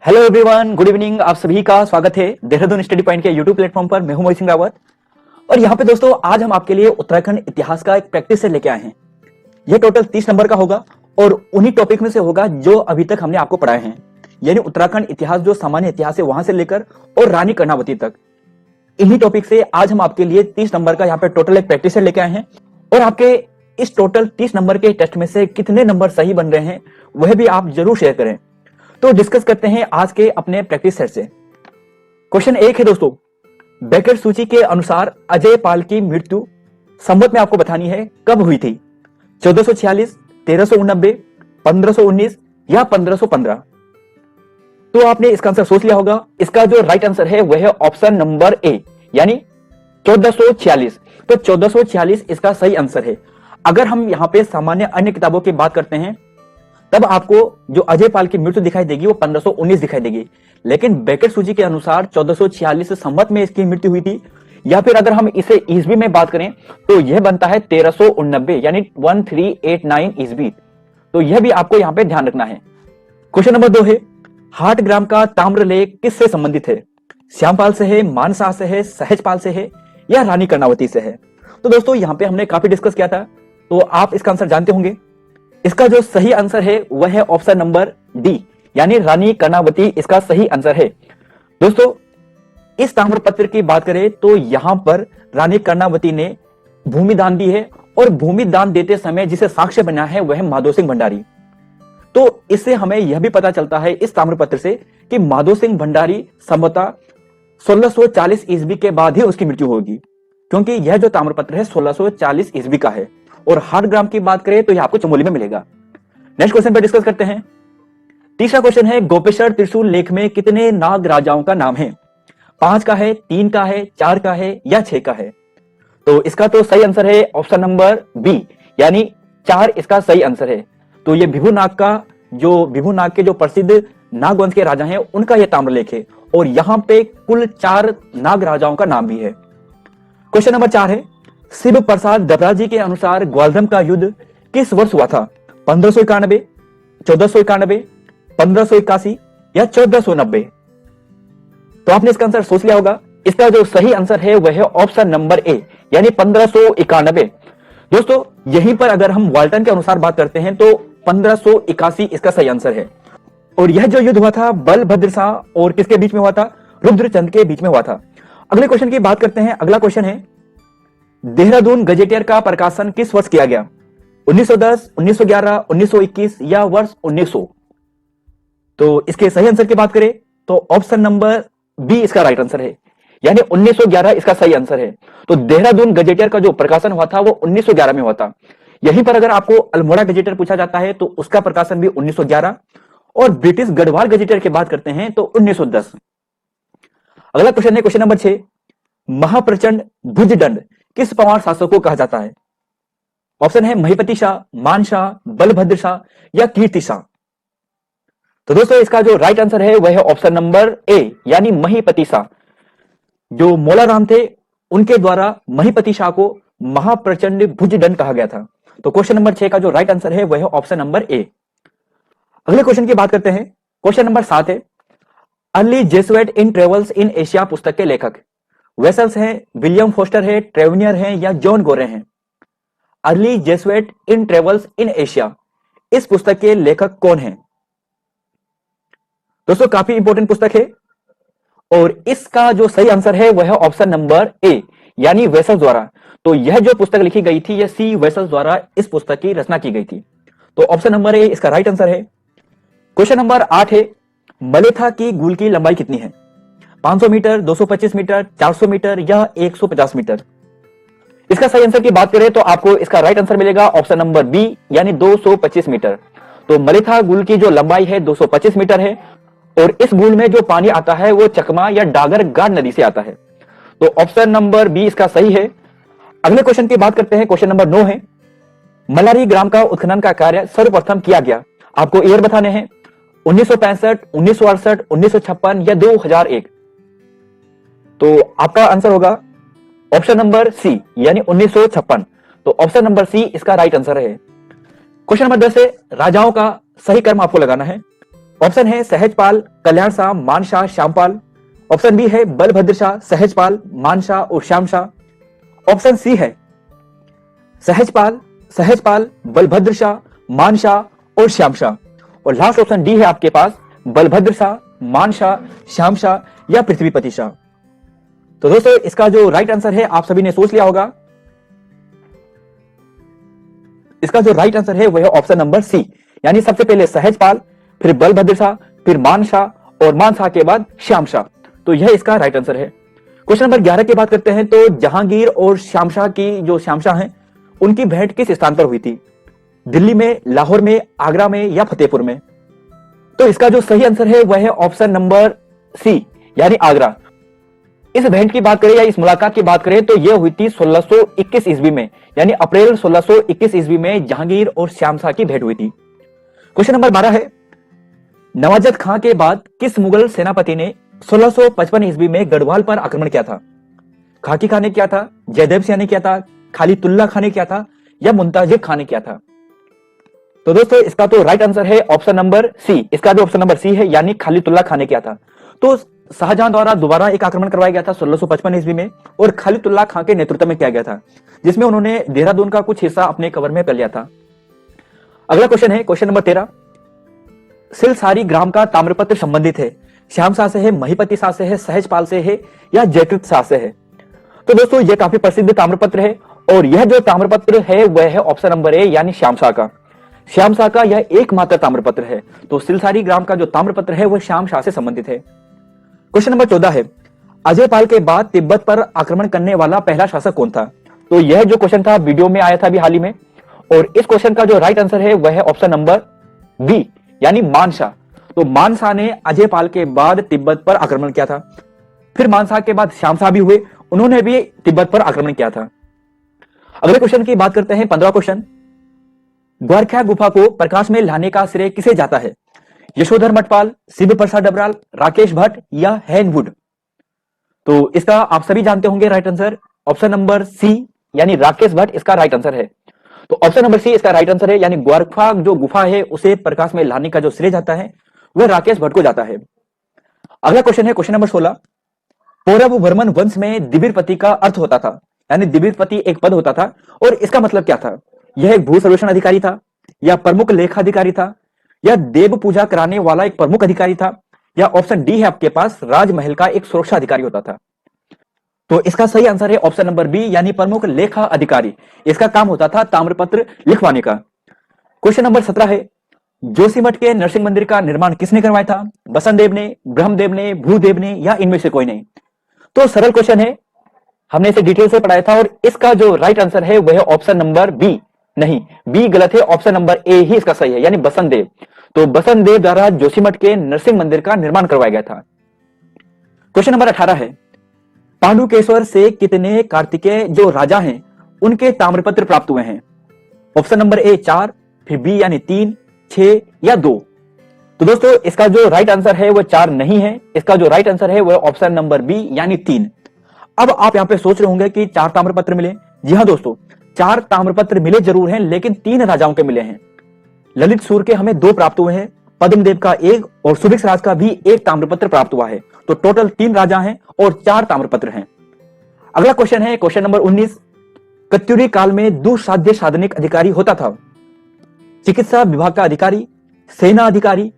Hello everyone, good evening. आप सभी का स्वागत है देहरादून स्टडी पॉइंट के यूट्यूब प्लेटफॉर्म पर। मैं हूं मोहित सिंह रावत और यहाँ पे दोस्तों आज हम आपके लिए उत्तराखंड इतिहास का एक प्रैक्टिस सेट लेके आए हैं। ये टोटल 30 नंबर का होगा और उन्हीं टॉपिक में से होगा जो अभी तक हमने आपको पढ़ाए हैं, यानी उत्तराखंड इतिहास जो सामान्य इतिहास है वहां से लेकर और रानी कर्णावती तक। इन्हीं टॉपिक से आज हम आपके लिए 30 नंबर का यहाँ पे टोटल एक प्रैक्टिस सेट लेके आए हैं और आपके इस टोटल 30 नंबर के टेस्ट में से कितने नंबर सही बन रहे हैं वह भी आप जरूर शेयर करें। तो डिस्कस करते हैं आज के अपने प्रैक्टिस सेट से। क्वेश्चन 1 है दोस्तों, बेकर सूची के अनुसार अजय पाल की मृत्यु संवत में आपको बतानी है कब हुई थी। 1446, 1389, 1519 या 1515। तो आपने इसका आंसर सोच लिया होगा। इसका जो राइट आंसर है वह है ऑप्शन नंबर ए, यानी 1446। तो 1446 इसका सही आंसर है। अगर हम यहां पे सामान्य अन्य किताबों की बात करते हैं तब आपको जो अजय पाल की मृत्यु दिखाई देगी वो 1519 दिखाई देगी, लेकिन बेकर सूची के अनुसार 1446 संवत में इसकी मृत्यु हुई थी। या फिर अगर हम इसे ईस्वी में बात करें तो यह बनता है 1389, यानी 1389 ईस्वी। तो यह भी आपको यहां पे ध्यान रखना है। क्वेश्चन नंबर 2 है, हाट ग्राम का ताम्र लेख किससे संबंधित है? श्यामपाल से है, मानशाह से है, सहजपाल से है या रानी कर्णावती से है? तो दोस्तों यहां पे हमने काफी डिस्कस किया था, तो आप इसका आंसर जानते होंगे। इसका जो सही आंसर है वह है ऑप्शन नंबर डी, यानी रानी कर्णावती इसका सही आंसर है। दोस्तों इस ताम्रपत्र की बात करें तो यहां पर रानी कर्णावती ने भूमि दान दी है और भूमि दान देते समय जिसे साक्ष्य बना है वह माधो सिंह भंडारी। तो इससे हमें यह भी पता चलता है इस ताम्रपत्र से कि माधो सिंह भंडारी संवतः 1640 ईस्वी के बाद ही उसकी मृत्यु होगी, क्योंकि यह जो ताम्रपत्र है 1640 ईस्वी का है। और हाट ग्राम की बात करें तो यह आपको चमोली में मिलेगा। नेक्स्ट क्वेश्चन पर डिस्कस करते हैं। तीसरा क्वेश्चन है, गोपेश्वर त्रिशूल लेख में कितने नाग राजाओं का नाम है? 5 का है, 3 का है, 4 का है या 6 का है? तो इसका तो सही आंसर है ऑप्शन नंबर बी, यानी 4 इसका सही आंसर है। तो ये भिभुनाग के जो प्रसिद्ध नागवंश के राजा हैं उनका यह ताम्रलेख है और यहां पे कुल 4 नाग राजाओं का नाम भी है। क्वेश्चन नंबर 4 है, शिव प्रसाद दबरा जी के अनुसार ग्वालधम का युद्ध किस वर्ष हुआ था? 1591, 1491, 1581 या 1490? तो आपने इसका आंसर सोच लिया होगा। इसका जो सही आंसर है वह है ऑप्शन नंबर ए, यानी 1591। दोस्तों यहीं पर अगर हम वाल्टन के अनुसार बात करते हैं तो 1581 इसका सही आंसर है। और यह जो युद्ध हुआ था बलभद्र शाह और किसके बीच में हुआ था? रुद्रचंद के बीच में हुआ था। अगले क्वेश्चन की बात करते हैं। अगला क्वेश्चन है, देहरादून गजेटियर का प्रकाशन किस वर्ष किया गया? 1910, 1911, 1921 या वर्ष 1900? तो इसके सही आंसर की बात करें तो ऑप्शन नंबर बी इसका राइट आंसर है, यानी 1911 इसका सही आंसर है। तो देहरादून गजेटियर का जो प्रकाशन हुआ था वो 1911 में हुआ था। यहीं पर अगर आपको अल्मोड़ा गजेटियर पूछा जाता है तो उसका प्रकाशन भी 1911 और ब्रिटिश गढ़वाल गजेटियर की बात करते हैं तो 1910। अगला क्वेश्चन है क्वेश्चन नंबर 6, महाप्रचंड भुजदंड किस पवार शासक को कहा जाता है? ऑप्शन है महिपति शाह, मानशाह, बलभद्र शाह या कीर्ति शाह। तो दोस्तों इसका जो राइट आंसर है वह है ऑप्शन नंबर ए, यानी महिपति शाह। जो मोलाराम थे उनके द्वारा महिपति शाह को महाप्रचंड भुजदंड कहा गया था। तो क्वेश्चन नंबर 6 का जो राइट आंसर है वह है ऑप्शन नंबर ए। अगले क्वेश्चन की बात करते हैं। क्वेश्चन नंबर 7 है, early Jesuit in travels in Asia पुस्तक के लेखक वेसल्स हैं, विलियम फोस्टर है, ट्रेवनियर हैं या जॉन गोरे हैं? Early Jesuit in travels in Asia, इस पुस्तक के लेखक कौन हैं? दोस्तों काफी इंपॉर्टेंट पुस्तक है और इसका जो सही आंसर है वह है ऑप्शन नंबर ए, यानी वेसल्स द्वारा। तो यह जो पुस्तक लिखी गई थी यह सी वेसल्स द्वारा इस पुस्तक की रचना की गई थी। तो ऑप्शन नंबर ए इसका राइट आंसर है। क्वेश्चन नंबर 8 है, मलेथा की गुल की लंबाई कितनी है? 500 मीटर, 225 मीटर, 400 मीटर या 150 मीटर? इसका सही आंसर की बात करें तो आपको इसका राइट आंसर मिलेगा ऑप्शन नंबर बी, यानी 225 मीटर। तो मलेथा गुल की जो लंबाई है 225 मीटर है और इस गुल में जो पानी आता है वो चकमा या डागर गाड नदी से आता है। तो ऑप्शन नंबर बी इसका सही है। अगले क्वेश्चन की बात करते हैं। क्वेश्चन नंबर 9 है, मलारी ग्राम का उत्खनन का कार्य सर्वप्रथम किया गया। आपको ईयर बताने हैं, 1965, 1968, 1956 या 2001? तो आपका आंसर होगा ऑप्शन नंबर सी, यानी 1956। तो ऑप्शन नंबर सी इसका राइट आंसर है। क्वेश्चन नंबर 10 है, राजाओं का सही कर्म आपको लगाना है। ऑप्शन है सहजपाल, कल्याण शाह, मान शाह, श्यामपाल। ऑप्शन बी है बलभद्र शाह, सहजपाल, मान शाह और श्याम शाह। ऑप्शन सी है सहजपाल, बलभद्र शाह, मान शाह और श्याम शाह। और लास्ट ऑप्शन डी है आपके पास बलभद्र शाह, मान शाह, श्याम शाह या पृथ्वीपति शाह। तो दोस्तों इसका जो राइट आंसर है आप सभी ने सोच लिया होगा। इसका जो राइट आंसर है वह है ऑप्शन नंबर सी, यानी सबसे पहले सहजपाल, फिर बलभद्र शाह, फिर मान शाह और मान शाह के बाद श्याम शाह। तो यह इसका राइट आंसर है। क्वेश्चन नंबर 11 की बात करते हैं तो जहांगीर और श्याम शाह की जो श्याम शाह हैं उनकी भेंट किस स्थान पर हुई थी? दिल्ली में, लाहौर में, आगरा में या फतेहपुर में? तो इसका जो सही आंसर है वह है ऑप्शन नंबर सी, यानी आगरा। इस भेंट की बात करें या इस मुलाकात की बात करें तो यह हुई थी 1621 ईस्वी में, यानी अप्रैल 1621 ईस्वी में जहांगीर और श्याम शाह की भेंट हुई थी। क्वेश्चन नंबर 12 है, नवाजत खां के बाद किस मुगल सेनापति ने 1655 ईस्वी में गढ़वाल पर आक्रमण किया था? खाकी खान ने किया था, जयदेव सिंह ने किया था, खालिदुल्लाह खान ने किया था या मुंताजिब खान ने किया था? तो दोस्तों इसका तो राइट आंसर है ऑप्शन नंबर सी। इसका जो ऑप्शन नंबर सी है, यानी खालिदुल्लाह खान ने किया था। तो शाहजहां द्वारा दोबारा एक आक्रमण करवाया गया था 1655 ईस्वी में और खालिदुल्लाह खान के नेतृत्व में किया गया था, जिसमें उन्होंने देहरादून का कुछ हिस्सा अपने कवर में कर लिया था। अगला क्वेश्चन है क्वेश्चन नंबर 13, सिलसारी ग्राम का ताम्रपत्र संबंधित है श्याम शाह से है, महिपति शाह से है, सहजपाल से है या जयकृत शाह से है? तो दोस्तों यह काफी प्रसिद्ध ताम्रपत्र है और यह जो ताम्रपत्र है वह है ऑप्शन नंबर ए, यानी श्याम शाह का। श्याम शाह का यह एकमात्र ताम्रपत्र है। तो सिलसारी ग्राम का जो ताम्रपत्र है वह श्याम शाह से संबंधित है। क्वेश्चन नंबर 14 है, अजयपाल के बाद तिब्बत पर आक्रमण करने वाला पहला शासक कौन था? तो यह जो क्वेश्चन था वीडियो में आया था अभी हाल ही में, और इस क्वेश्चन का जो राइट आंसर है वह है ऑप्शन नंबर बी, यानी मान शाह। तो मान शाह ने अजयपाल के बाद तिब्बत पर आक्रमण किया था। फिर मान शाह के बाद श्याम शाह भी हुए, उन्होंने भी तिब्बत पर आक्रमण किया था। अगले क्वेश्चन की बात करते हैं 15 क्वेश्चन, द्वारका गुफा को प्रकाश में लाने का श्रेय किसे जाता है? यशोधर मठपाल, शिव प्रसाद डबराल, राकेश भट्ट या हेन वुड? तो इसका आप सभी जानते होंगे right answer option number C, यानी राकेश भट्ट इसका राइट आंसर है। तो ऑप्शन नंबर सी इसका राइट आंसर है, यानी द्वारका जो गुफा है उसे प्रकाश में लाने का जो श्रेय जाता है वह राकेश भट्ट को जाता है। अगला क्वेश्चन है क्वेश्चन नंबर 16, पौरव वर्मन वंश में दिव्यपति का अर्थ होता था, यानी दिव्यपति एक पद होता था और इसका मतलब क्या था? यह एक भू सर्वेक्षण अधिकारी था या प्रमुख लेखाधिकारी था या देव पूजा कराने वाला एक प्रमुख अधिकारी था या ऑप्शन डी है आपके पास राजमहल का एक सुरक्षा अधिकारी होता था? तो इसका सही आंसर है ऑप्शन नंबर बी, यानी प्रमुख लेखा अधिकारी। इसका काम होता था ताम्रपत्र लिखवाने का। क्वेश्चन नंबर 17 है, जोशीमठ के नरसिंह मंदिर का निर्माण किसने करवाया था? बसंत देव ने, ब्रह्मदेव ने, भूदेव ने या इनमें से कोई नहीं? तो सरल क्वेश्चन है, हमने इसे डिटेल से पढ़ाया था और इसका जो राइट आंसर है वह है ऑप्शन नंबर बी। नहीं, बी गलत है, ऑप्शन नंबर ए ही इसका सही है, यानी बसंत देव। तो बसंत देव द्वारा जोशीमठ के नरसिंह मंदिर का निर्माण करवाया गया था। क्वेश्चन नंबर 18 है, पांडुकेश्वर से कितने कार्तिकेय जो राजा हैं उनके ताम्रपत्र प्राप्त हुए हैं? ऑप्शन नंबर ए 4, फिर बी यानी 3, 6 या 2? तो दोस्तों इसका जो राइट आंसर है वह 4 नहीं है, इसका जो राइट आंसर है वह ऑप्शन नंबर बी, यानी 3। अब आप यहां पे सोच रहे होंगे कि 4 ताम्रपत्र मिले। जी हां दोस्तों, 4 ताम्रपत्र मिले जरूर हैं, लेकिन 3 राजाओं के मिले हैं। ललित सूर के हमें 2 प्राप्त हुए हैं, पद्मदेव का 1 और सुभिक्ष राज का भी 1 ताम्रपत्र प्राप्त हुआ है। तो टोटल 3 राजा हैं और 4 ताम्रपत्र हैं। अगला क्वेश्चन है क्वेश्चन नंबर 19, कत्यूरी काल में दुसाध्य साधनिक अधिकारी होता था? चिकित्सा विभाग का अधिकारी, सेना अधिकारी,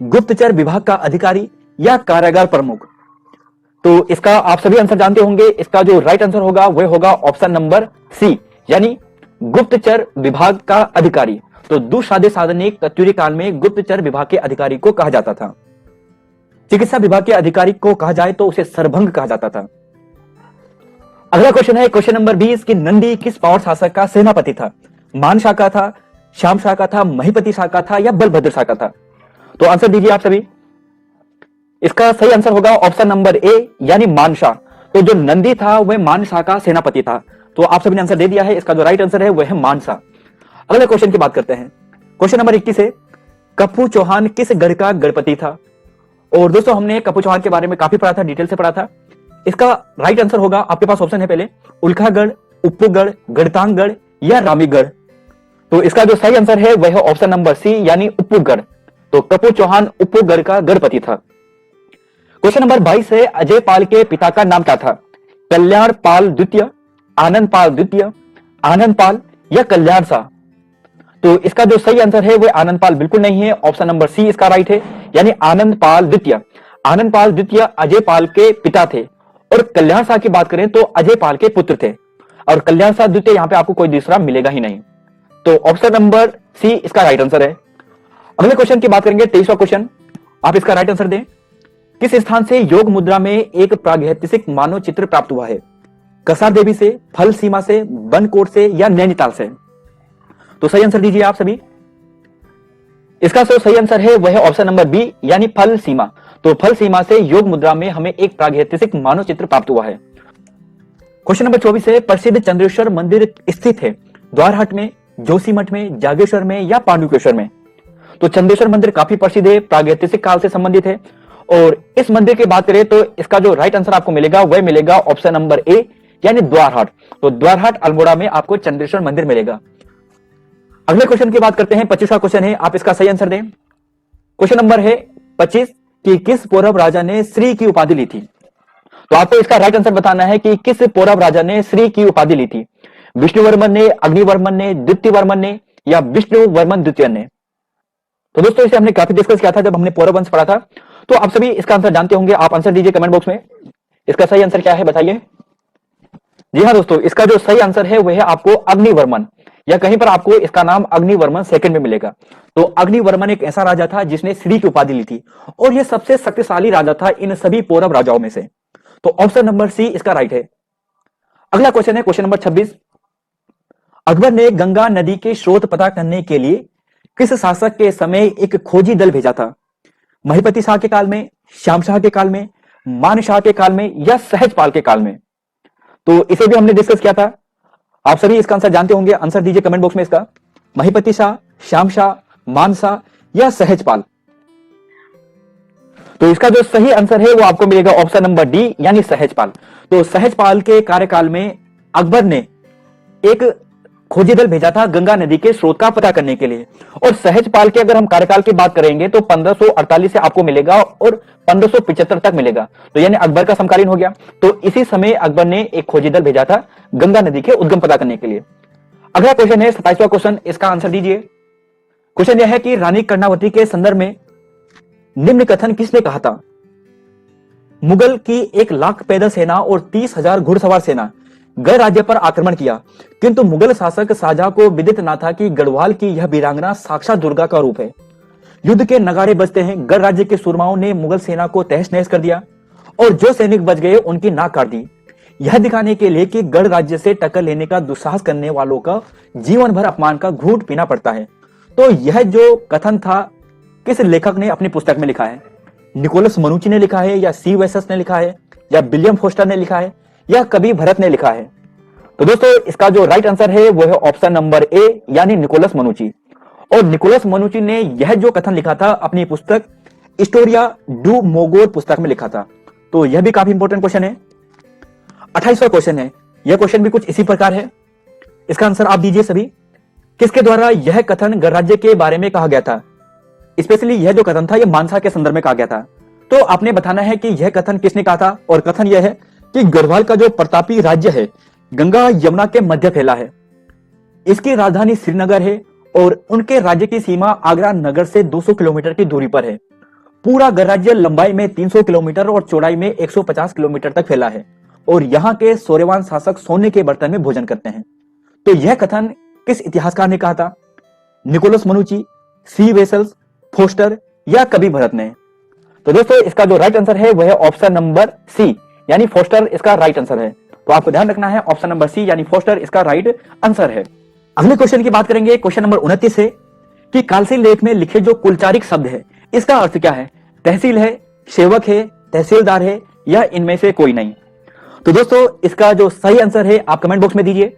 गुप्तचर विभाग का अधिकारी या कारागार प्रमुख? तो इसका आप सभी आंसर जानते होंगे। इसका जो राइट आंसर होगा वह होगा ऑप्शन नंबर सी, यानी गुप्तचर विभाग का अधिकारी। तो दुसाध्य साधनिक कत्यूरी काल में गुप्तचर विभाग के अधिकारी को कहा जाता था। चिकित्सा विभाग के अधिकारी को कहा जाए तो उसे सरभंग कहा जाता था। अगला क्वेश्चन है क्वेश्चन नंबर 20 कि नंदी किस पावर शासक का सेनापति था? मान शाह का था, श्याम शाह का था, महिपति शाह का था या बलभद्र शाह का था? तो आंसर दीजिए आप सभी। इसका सही आंसर होगा ऑप्शन नंबर ए, यानी मान शाह। तो जो नंदी था वह मान शाह का सेनापति था। तो आप सभी ने आंसर दे दिया है, इसका जो राइट आंसर है वह है मान शाह। अगले क्वेश्चन की बात करते हैं। क्वेश्चन नंबर 21 है, कप्पू चौहान किस गढ़ का गणपति था? और दोस्तों हमने कप्पू चौहान के बारे में काफी पढ़ा था, डिटेल से पढ़ा था। इसका राइट आंसर होगा, आपके पास ऑप्शन है पहले उल्खागढ़, उप्पूगढ़, गढ़तांगगढ़ या रामीगढ़। तो इसका जो सही आंसर है वह है ऑप्शन नंबर सी, यानी उप्पूगढ़। तो कपूर चौहान उपगढ़ का गढ़पति था। क्वेश्चन नंबर 22 है, अजय पाल के पिता का नाम क्या था? कल्याण पाल द्वितीय, आनंद पाल द्वितीय, आनंद पाल या कल्याण शाह? तो इसका जो सही आंसर है वो आनंद पाल बिल्कुल नहीं है, ऑप्शन नंबर सी इसका राइट है, यानी आनंद पाल द्वितीय। आनंद पाल द्वितीय अजय पाल के पिता थे, और कल्याण शाह की बात करें तो अजय पाल के पुत्र थे, और कल्याण शाह द्वितीय यहां पे आपको कोई दूसरा मिलेगा ही नहीं। तो ऑप्शन नंबर सी इसका राइट आंसर है। अगले क्वेश्चन की बात करेंगे, 23वां क्वेश्चन, आप इसका राइट आंसर दें। किस स्थान से योग मुद्रा में एक प्रागैतिहासिक मानव चित्र प्राप्त हुआ है? कसार देवी से, फल सीमा से, बनकोट से या नैनीताल से? तो सही आंसर दीजिए आप सभी। इसका जो सही आंसर है वह है ऑप्शन नंबर बी, यानी फल सीमा। तो फल सीमा से योग मुद्रा में हमें एक प्रागैतिहासिक मानव चित्र प्राप्त हुआ है। क्वेश्चन नंबर 24 है, प्रसिद्ध चंद्रेश्वर मंदिर स्थित है द्वारहट में, जोशीमठ में, जागेश्वर में या पांडुकेश्वर में? तो चंद्रेश्वर मंदिर काफी प्रसिद्ध है, प्रागैतिहासिक काल से संबंधित है, और इस मंदिर की बात करें तो इसका जो राइट आंसर आपको मिलेगा वह मिलेगा ऑप्शन नंबर ए, यानी द्वारहट। तो द्वारहट अल्मोड़ा में आपको चंद्रेश्वर मंदिर मिलेगा। अगले क्वेश्चन की बात करते हैं, 25वां क्वेश्चन है, आप इसका सही आंसर दें। क्वेश्चन नंबर है 25 कि किस पौरव राजा ने श्री की उपाधि ली थी? तो आपको इसका राइट आंसर बताना है कि किस पौरव राजा ने श्री की उपाधि ली थी। विष्णुवर्मन ने, अग्निवर्मन ने, द्वितीयवर्मन ने या विष्णुवर्मन द्वितीय ने? तो दोस्तों इसे हमने काफी डिस्कस किया था जब हमने पौरव वंश पढ़ा था। तो आप सभी इसका आंसर जानते होंगे, आप आंसर दीजिए कमेंट बॉक्स में। इसका सही आंसर क्या है बताइए। जी हाँ दोस्तों, इसका जो सही आंसर है वह है आपको अग्निवर्मन, या कहीं पर आपको इसका नाम अग्निवर्मन सेकंड में मिलेगा। तो अग्निवर्मन एक ऐसा राजा था जिसने श्री की उपाधि ली थी, और यह सबसे शक्तिशाली राजा था इन सभी पौरव राजाओं में से। तो ऑप्शन नंबर सी इसका राइट है। अगला क्वेश्चन है क्वेश्चन नंबर 26, अकबर ने गंगा नदी के स्रोत पता करने के लिए किस शासक के समय एक खोजी दल भेजा था? महिपति शाह के काल में, श्याम शाह के काल में, मान शाह के काल में या सहजपाल के काल में? तो इसे भी हमने डिस्कस किया था, आप सभी इसका आंसर जानते होंगे, आंसर दीजिए कमेंट बॉक्स में इसका। महिपति शाह, श्याम शाह, मान शाह या सहजपाल? तो इसका जो सही आंसर है वो आपको मिलेगा ऑप्शन नंबर डी, यानी सहजपाल। तो सहजपाल के कार्यकाल में अकबर ने एक खोजी दल भेजा था गंगा नदी के स्रोत का पता करने के लिए, और सहजपाल के अगर हम कार्यकाल की बात करेंगे तो 1548 से आपको मिलेगा और 1575 तक मिलेगा, तो यानी अकबर का समकालीन हो गया। तो इसी समय अकबर ने एक खोजी दल भेजा था गंगा नदी के उद्गम पता करने के लिए। अगला क्वेश्चन है 27वां क्वेश्चन, इसका आंसर दीजिए। क्वेश्चन यह है कि रानी कर्णावती के संदर्भ में निम्न कथन किसने कहा था? मुगल की 1 लाख पैदल सेना और 30,000 घुड़सवार सेना गढ़ राज्य पर आक्रमण किया, किंतु मुगल शासक शाहजहां को विदित न था कि गढ़वाल की यह वीरांगना साक्षात दुर्गा का रूप है। युद्ध के नगाड़े बजते हैं, गढ़ राज्य के सूरमाओं ने मुगल सेना को तहस नहस कर दिया, और जो सैनिक बच गए उनकी नाक काट दी, यह दिखाने के लिए कि गढ़ राज्य से टक्कर लेने का दुस्साहस करने वालों का जीवन भर अपमान का घूंट पीना पड़ता है। तो यह जो कथन था किस लेखक ने अपनी पुस्तक में लिखा है? निकोलस मनुची ने लिखा है, या सी वेसस ने लिखा है, या विलियम फोस्टर ने लिखा है, या कवि भरत ने लिखा है? तो दोस्तों इसका जो राइट आंसर है वो है ऑप्शन नंबर ए, यानी निकोलस मनुची। और निकोलस मनुची ने यह जो कथन लिखा था अपनी पुस्तक हिस्टोरिया डू मोगोर पुस्तक में लिखा था। तो यह भी काफी इंपॉर्टेंट क्वेश्चन है। 28वां क्वेश्चन है, यह क्वेश्चन भी कुछ इसी प्रकार है, इसका आंसर आप दीजिए सभी। किसके द्वारा यह कथन गढ़ राज्य के बारे में कहा गया था? स्पेशली यह जो कथन था यह मानसा के संदर्भ में कहा गया था। तो आपने बताना है कि यह कथन किसने कहा था, और कथन यह है कि गढ़वाल का जो प्रतापी राज्य है गंगा यमुना के मध्य फैला है, इसकी राजधानी श्रीनगर है, और उनके राज्य की सीमा आगरा नगर से 200 किलोमीटर की दूरी पर है। पूरा गढ़ राज्य लंबाई में 300 किलोमीटर और चौड़ाई में 150 किलोमीटर तक फैला है, और यहाँ के शौर्यवान शासक सोने के बर्तन में भोजन करते हैं। तो यह कथन किस इतिहासकार ने कहा था? निकोलस मनुची, सी वेसल्स, फोस्टर या कवि भरत ने? तो दोस्तों इसका जो राइट आंसर है वह है ऑप्शन नंबर सी, यानी फोस्टर इसका राइट आंसर है। तो आपको ध्यान रखना है ऑप्शन नंबर सी, यानी फोस्टर इसका राइट आंसर है। अगले क्वेश्चन की बात करेंगे, क्वेश्चन नंबर 29 है कि कालसी लेख में लिखे जो कुलचारिक शब्द है इसका अर्थ क्या है? तहसील है, सेवक है, तहसीलदार है, या इनमें से कोई नहीं? तो दोस्तों इसका जो सही आंसर है आप कमेंट बॉक्स में दीजिए।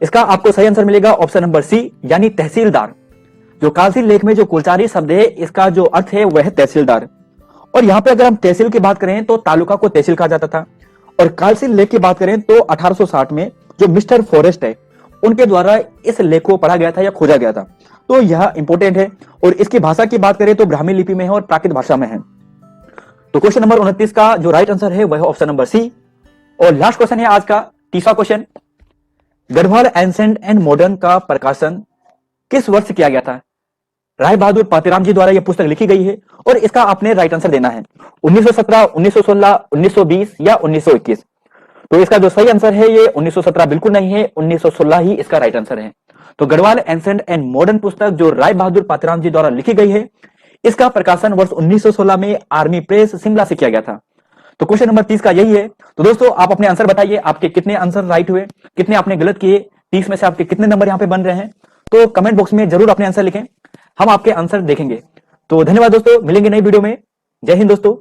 इसका आपको सही आंसर मिलेगा ऑप्शन नंबर सी, यानी तहसीलदार। जो कालसी लेख में जो कुलचारी शब्द है इसका जो अर्थ है वह है तहसीलदार। और यहाँ पे अगर हम तहसील की बात करें तो तालुका को तहसील कहा जाता था, और कालसी लेख की बात करें तो 1860 में जो मिस्टर फॉरेस्ट है उनके द्वारा इस लेख को पढ़ा गया था या खोजा गया था। तो यह इंपॉर्टेंट है। और इसकी भाषा की बात करें तो ब्राह्मी लिपि में है और प्राकृत भाषा में है। तो क्वेश्चन नंबर 29 का जो राइट आंसर है वह ऑप्शन नंबर सी। और लास्ट क्वेश्चन है आज का, तीसरा question, Garhwal ancient and modern का प्रकाशन किस वर्ष किया गया था? राय बहादुर पातेराम जी द्वारा यह पुस्तक लिखी गई है और इसका आपने राइट आंसर देना है। 1917, 1916, 1920 या 1921। तो इसका जो सही आंसर है ये 1917 बिल्कुल नहीं है, 1916 ही इसका राइट आंसर है। तो गढ़वाल एंसेंट एंड मॉडर्न पुस्तक जो राय बहादुर पातेराम जी द्वारा लिखी गई है, इसका प्रकाशन वर्ष 1916 में आर्मी प्रेस शिमला से किया गया था। तो क्वेश्चन नंबर 30 का यही है। तो दोस्तों आप अपने आंसर बताइए, आपके कितने आंसर राइट हुए, कितने आपने गलत किए, 30 में से आपके कितने नंबर यहाँ पे बन रहे हैं। तो कमेंट बॉक्स में जरूर अपने आंसर लिखें, हम आपके आंसर देखेंगे। तो धन्यवाद दोस्तों, मिलेंगे नई वीडियो में। जय हिंद दोस्तों।